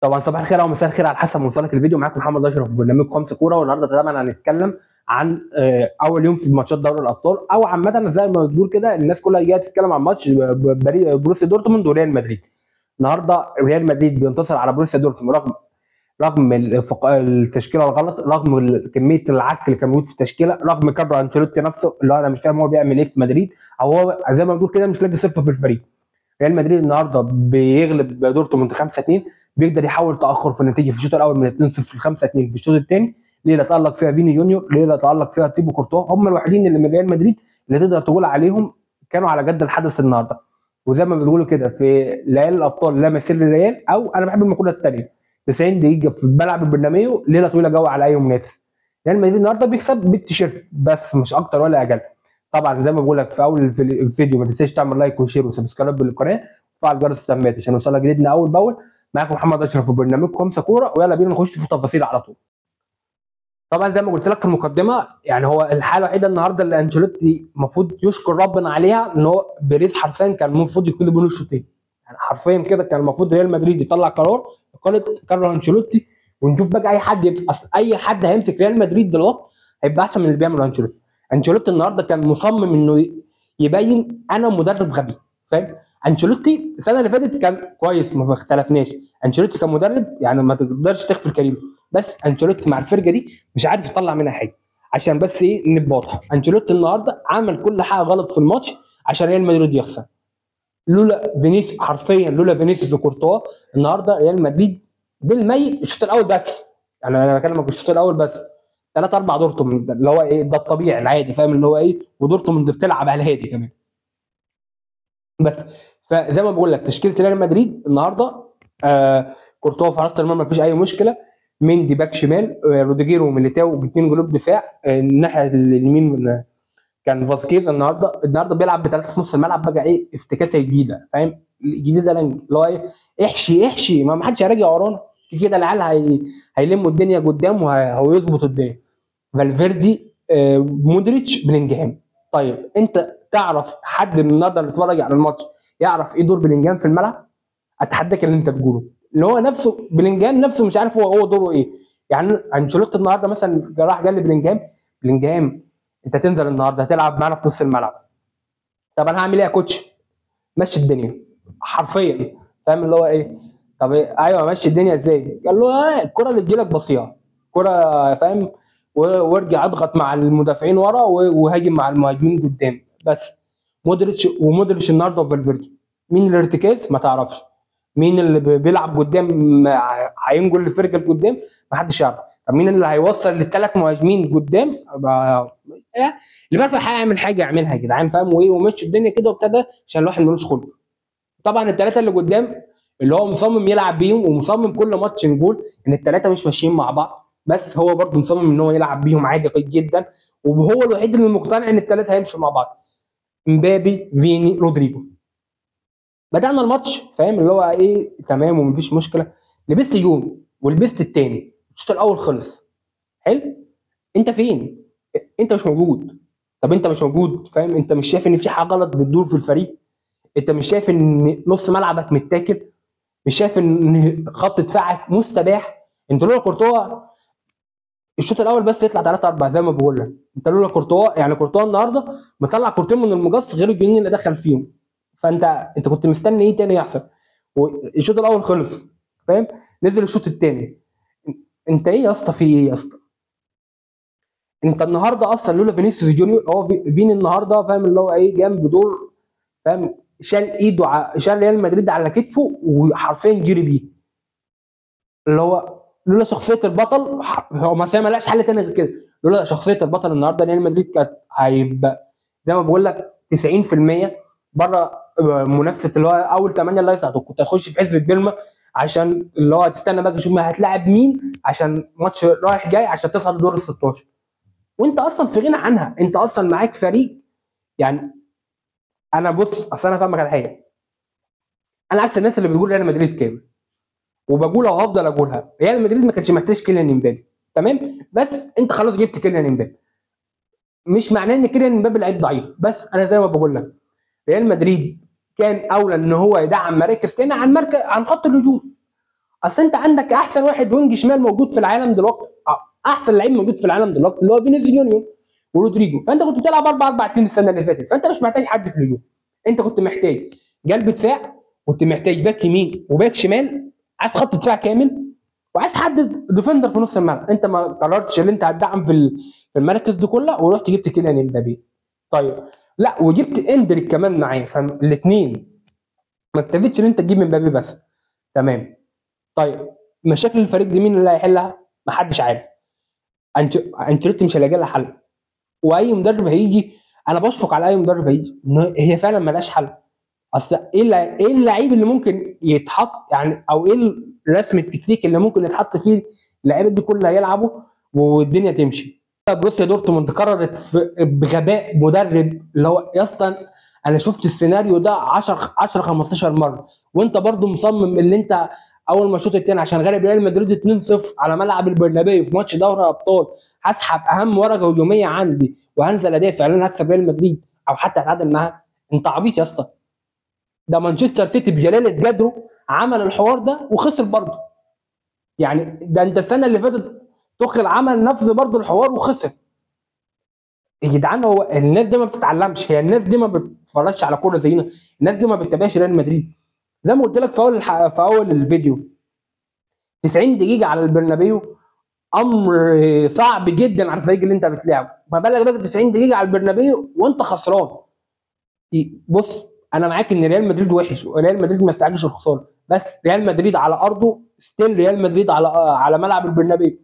طبعا صباح الخير او مساء الخير على حسب منطلق الفيديو. معاكم محمد اشرف في برنامج خمسه كوره، والنهارده طبعا هنتكلم عن اول يوم في ماتشات دوري الابطال، او عامه زي ما بتقول كده الناس كلها جايه تتكلم عن ماتش بروسيا دورتموند وريال مدريد. النهارده ريال مدريد بينتصر على بروسيا دورتموند رغم التشكيله الغلط، رغم كميه العك اللي كان موجود في التشكيله، رغم كارلو انشيلوتي نفسه اللي انا مش فاهم هو بيعمل ايه في مدريد، او هو زي ما بنقول كده مش لاقي صفه في الفريق. ريال مدريد النهارده بيغلب دورتموند 5-2، بيقدر يحول تاخر في النتيجه في الشوط الاول من 2-0 ل 5-2 في الشوط الثاني. ليله تالق فيها فيني جونيور، ليله تالق فيها تيبو كورتوا، هم الوحيدين اللي من ريال مدريد اللي تقدر تقول عليهم كانوا على جد الحدث النهارده. وزي ما بيقولوا كده في ليالي الابطال لا مثيل للريال، او انا بحب المقوله الثانيه 90 دقيقه في ملعب البرناميو ليله طويله جو على اي منافس. ريال مدريد النهارده بيكسب بالتيشيرت بس، مش اكتر ولا اقل. طبعا زي ما بقول لك في اول الفيديو ما تنساش تعمل لايك وشير وسبسكرايب للقناه وفعل جرس التنبيهات عشان يوصلك جديدنا اول باول. معاكم محمد اشرف في برنامج خمسه كوره، ويلا بينا نخش في التفاصيل على طول. طبعا زي ما قلت لك في المقدمه، يعني هو الحاله الوحيده النهارده اللي انشيلوتي المفروض يشكر ربنا عليها ان هو بيريز حرفيا كان المفروض يكون بين الشوطين. يعني حرفيا كده كان المفروض ريال مدريد يطلع قرار اقاله كارلو انشيلوتي، ونشوف بقى اي حد اي حد هيمسك ريال مدريد دلوقتي هيبقى احسن من اللي بيعمله انشيلوتي. انشيلوتي النهارده كان مصمم انه يبين انا مدرب غبي، فاهم؟ انشيلوتي السنه اللي فاتت كان كويس ما اختلفناش، انشيلوتي كان مدرب يعني ما تقدرش تغفل كريمه، بس انشيلوتي مع الفرقه دي مش عارف يطلع منها حاجه. عشان بس ايه نبقى واضحه، انشيلوتي النهارده عمل كل حاجه غلط في الماتش عشان ريال مدريد يخسر. لولا فينيسيوس، حرفيا لولا فينيسيوس وكورتوا النهارده ريال مدريد بالميت الشوط الاول بس. يعني انا بكلمك في الشوط الاول بس 3 4 دورتموند اللي هو ايه ده الطبيعي العادي، فاهم اللي هو ايه، ودورتموند بتلعب على الهادي كمان بس. فزي ما بقول لك تشكيله ريال مدريد النهارده كورتوا في حراسه المرمى مفيش اي مشكله، مندي باك شمال، روديجيرو وميليتاو باثنين جنوب دفاع، الناحيه اليمين كان فاسكيز. النهارده بيلعب بثلاثه في نص الملعب، بقى ايه افتكاسه جديده، فاهم؟ الجديده لانج اللي هو ايه، احشي ما حدش هيراجع ورانا كده، العيال هيلموا الدنيا قدام وهيظبط الدنيا. فالفيردي مودريتش بلينجهام. طيب انت تعرف حد من النهارده اللي اتفرج على الماتش يعرف ايه دور بلينجهام في الملعب؟ اتحداك اللي انت تقوله، اللي هو نفسه بلينجهام نفسه مش عارف هو دوره ايه. يعني انشيلوتي النهارده مثلا راح قال لبلينجهام، بلينجهام انت تنزل النهارده هتلعب معانا في نص الملعب. طب انا هعمل ايه يا كوتش؟ مشي الدنيا حرفيا، فاهم اللي هو ايه؟ طب إيه؟ ايوه مشي الدنيا ازاي؟ قال له الكره اللي تجيلك بصيها كره، فاهم؟ وارجع اضغط مع المدافعين ورا وهاجم مع المهاجمين قدام بس. مودريتش النهارده وفالفيردي، مين الارتكاز ما تعرفش، مين اللي بيلعب قدام هينقل الفرقه لقدام ما حدش يعرف. طب مين اللي هيوصل للثلاث مهاجمين قدام؟ اللي بيعرف هيعمل حاجه يعملها يا جدعان، فاهم؟ وايه ومشي الدنيا كده وابتدى عشان الواحد ملوش خلق. طبعا الثلاثه اللي قدام اللي هو مصمم يلعب بيهم، ومصمم كل ماتش نقول ان الثلاثه مش ماشيين مع بعض، بس هو برضه مصمم ان هو يلعب بيهم عادي جدا، وهو الوحيد اللي مقتنع ان الثلاثه هيمشوا مع بعض. مبابي، فيني، رودريجو. بدانا الماتش فاهم اللي هو ايه تمام ومفيش مشكله، لبست جون ولبست الثاني، الشوط الاول خلص. حلو، انت فين؟ انت مش موجود. طب انت مش موجود، فاهم؟ انت مش شايف ان في حاجه غلط بتدور في الفريق؟ انت مش شايف ان نص ملعبك متاكل؟ مش شايف ان خط دفاعك مستباح؟ انت لولا كورتوا الشوط الاول بس يطلع 3 4 زي ما بقول لك. انت لولا كورتوا، يعني كورتوا النهارده مطلع كورتين من المقص غير الجنين اللي دخل فيهم. فانت كنت مستني ايه تاني يحصل؟ والشوط الاول خلص، فاهم؟ نزل الشوط الثاني، انت ايه يا اسطى؟ في ايه يا اسطى؟ انت النهارده اصلا لولا فينيسيوس جونيور، هو فيني النهارده فاهم اللي هو ايه جنب دور، فاهم؟ شال ايده شال ريال مدريد على كتفه وحرفيا جري بيه، اللي هو لولا شخصيه البطل هو ما لقاش حل تاني غير كده. لولا شخصيه البطل النهارده ريال مدريد كانت هيبقى زي ما بقول لك 90% بره منافسه اللي هو اول 8 اللي هيصعدوا. كنت هتخش في حزب بيرما عشان اللي هو تستنى بقى تشوف هتلاعب مين عشان ماتش رايح جاي عشان تصعد دور ال 16، وانت اصلا في غنى عنها. انت اصلا معاك فريق، يعني انا بص اصل انا فاهمك على حاجه، انا عكس الناس اللي بتقول ريال مدريد كامل، وبقولها وهفضل اقولها، ريال مدريد ما كانش محتاج كيليان امبابي، تمام؟ بس انت خلاص جبت كيليان امبابي، مش معناه ان كيليان امبابي لعيب ضعيف، بس انا زي ما بقول لك ريال مدريد كان اولى ان هو يدعم مراكز تاني عن خط الهجوم. اصل انت عندك احسن واحد وينج شمال موجود في العالم دلوقتي، احسن لعيب موجود في العالم دلوقتي اللي هو فينيسيوس جونيور ورودريجو. فانت كنت بتلعب 4-4-2 السنه اللي فاتت، فانت مش محتاج حد في الهجوم، انت كنت محتاج قلب دفاع، كنت محتاج باك يمين وباك شمال، عايز خط دفاع كامل، وعايز حد ديفندر في نص الملعب. انت ما قررتش ان انت هتدعم في المراكز دي كلها، ورحت جبت كيليان امبابي. طيب لا، وجبت اندريك كمان معاه، فالاثنين ما اكتفيتش ان انت تجيب امبابي بس. تمام. طيب مشاكل الفريق دي مين اللي هيحلها؟ محدش عارف. انشيلوتي مش هيلاقي لها حل، واي مدرب هيجي، انا بشفق على اي مدرب هيجي، هي فعلا ملهاش حل. اصل ايه اللعيب اللي ممكن يتحط يعني، او ايه الرسم التكتيكي اللي ممكن يتحط فيه اللعيبه دي كلها يلعبوا والدنيا تمشي؟ بروسيا دورتموند قررت بغباء مدرب اللي هو يا اسطى، انا شفت السيناريو ده 10 15 مره، وانت برضو مصمم اللي انت اول ما الشوط الثاني عشان غالب ريال مدريد 2-0 على ملعب البرنابيو في ماتش دوري ابطال، هسحب اهم ورقه هجوميه عندي وهنزل ادافع لان هكسب ريال مدريد او حتى اتعادل معاها. انت عبيط يا اسطى. ده مانشستر سيتي بجلاله قدره عمل الحوار ده وخسر برضه. يعني ده انت السنه اللي فاتت توخيل عمل نفس برضه الحوار وخسر. يا جدعان، هو الناس دي ما بتتعلمش، هي الناس دي ما بتتفرجش على كوره زينا، الناس دي ما بتتابعش ريال مدريد. زي ما قلت لك في اول الفيديو، 90 دقيقه على البرنابيو امر صعب جدا على الفريق اللي انت بتلعبه، ما بالك بقى 90 دقيقه على البرنابيو وانت خسران. بص، انا معاك ان ريال مدريد وحش وريال مدريد ما يستحقش الخساره، بس ريال مدريد على ارضه ستيل ريال مدريد على ملعب البرنابيو،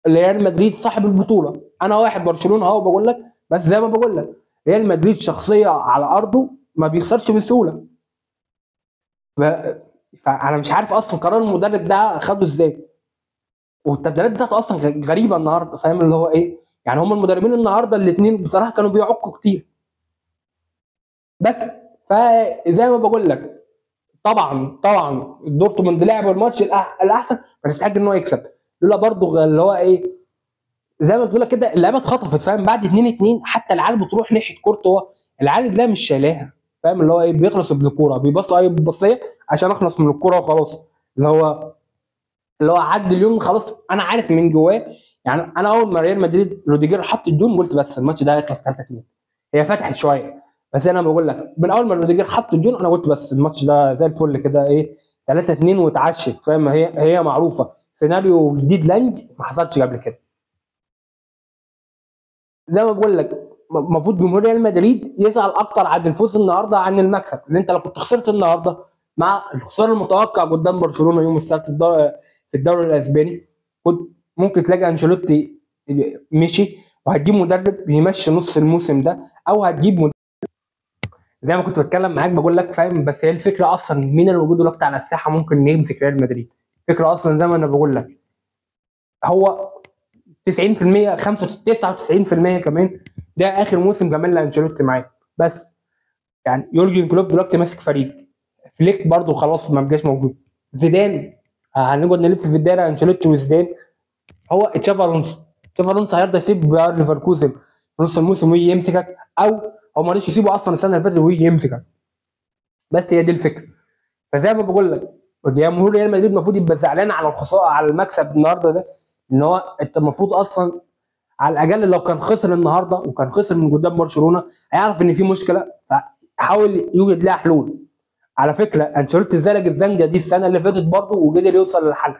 ريال مدريد صاحب البطوله. انا واحد برشلونه اهو بقول لك، بس زي ما بقول لك ريال مدريد شخصيه على ارضه ما بيخسرش بسهوله. ف... فانا مش عارف اصلا قرار المدرب ده خده ازاي، والتبديلات بتاعته اصلا غريبه النهارده، فاهم اللي هو ايه يعني. هم المدربين النهارده الاثنين بصراحه كانوا بيعكوا كتير، بس فزي ما بقول لك طبعا دورتموند لعب الماتش الاحسن، كان يستحق ان هو يكسب، لولا برضه اللي هو ايه، زي ما تقول لك كده اللعيبه اتخطفت، فاهم، بعد 2-2 حتى العيال بتروح ناحيه كورتوا، العيال لا مش شايلاها، فاهم اللي هو ايه، بيخلص بالكوره، بيبص اي بصيه عشان اخلص من الكوره وخلاص. اللي هو عدى اليوم خلاص، انا عارف من جواه. يعني انا اول ما ريال مدريد روديجير حط الجون قلت بس الماتش ده هيخلص 3-2. هي فتحت شويه، بس انا بقول لك من اول ما روديجير حط الجون انا قلت بس الماتش ده زي الفل كده، ايه 3-2 واتعشت، فاهم، هي معروفه، سيناريو جديد لانج ما حصلش قبل كده. زي ما بقول لك المفروض جمهور ريال مدريد يزعل اكتر عن الفوز النهارده عن المكسب، لان انت لو كنت خسرت النهارده مع الخساره المتوقع قدام برشلونه يوم السبت في الدوري الاسباني، كنت ممكن تلاقي انشيلوتي مشي وهتجيب مدرب يمشي نص الموسم ده، او هتجيب مدرب زي ما كنت بتكلم معاك بقول لك، فاهم. بس هي الفكره اصلا مين اللي موجود دلوقتي على الساحه ممكن يمسك ريال مدريد؟ الفكره اصلا زي ما انا بقول لك هو 90% 99% كمان ده اخر موسم كمان لانشيلوتي معاه. بس يعني يورجن كلوب دلوقتي ماسك فريق، فليك برضو خلاص ما بقاش موجود، زيدان هنقعد نلف في الدايره، انشيلوتي وزيدان، هو تشافي الونسو هيرضى يسيب باير ليفركوزن في نص الموسم ويجي يمسكك، او هو ما رضيش يسيبه اصلا السنه اللي فاتت ويجي يمسكك. بس هي دي الفكره. فزي ما بقول لك جمهور ريال مدريد المفروض يبقى زعلان على الخساره على المكسب النهارده ده، ان هو انت المفروض اصلا على الاقل لو كان خسر النهارده وكان خسر من قدام برشلونه هيعرف ان في مشكله، فحاول يوجد لها حلول. على فكره انشيلوتي زلق الزنجه دي السنه اللي فاتت برضه وقدر يوصل للحل،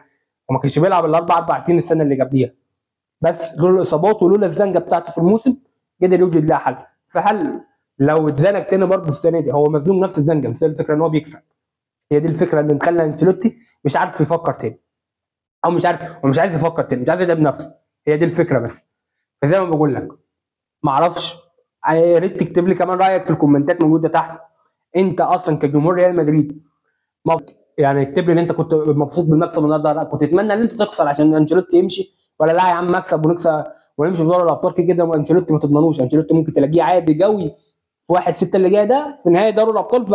وما كانش بيلعب الاربع 4 السنه اللي قبليها، بس لولا الاصابات ولولا الزنجه بتاعته في الموسم قدر يوجد لها حل. فهل لو اتزنق تاني برضه السنه دي، هو مزنوق نفس الزنجه، بس هي الفكره ان هو بيكسب. هي دي الفكره اللي مخلى انشيلوتي مش عارف يفكر تاني، او مش عارف ومش عايز يفكر تاني، مش عايز يتعب نفسه. هي دي الفكره بس. فزي ما بقول لك ما اعرفش، يا ريت تكتب لي كمان رايك في الكومنتات موجوده تحت. انت اصلا كجمهور ريال مدريد يعني اكتب لي ان انت كنت مبسوط بالمكسب النهارده، لا كنت تتمنى ان انت تخسر عشان انشيلوتي يمشي، ولا لا يا عم مكسب ونكسب ونمشي في دوري الابطال كده كده، وانشيلوتي ما تضمنوش، انشيلوتي ممكن تلاقيه عادي قوي في 1/6 اللي جاي ده في نهايه دوري الابطال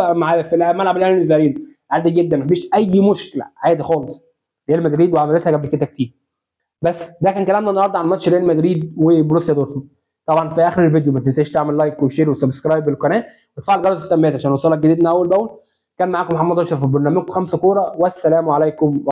في ملعب الاهلي الزارين، عادي جدا مفيش اي مشكله، عادي خالص. ريال مدريد وعملتها قبل كده كتير. بس ده كان كلامنا النهارده عن ماتش ريال مدريد وبروسيا دورتموند. طبعا في اخر الفيديو ما تنساش تعمل لايك وشير وسبسكرايب للقناه وتفعل جرس التنبيهات عشان يوصلك جديدنا اول باول. كان معاكم محمد اشرف في برنامجكم 5 كوره، والسلام عليكم.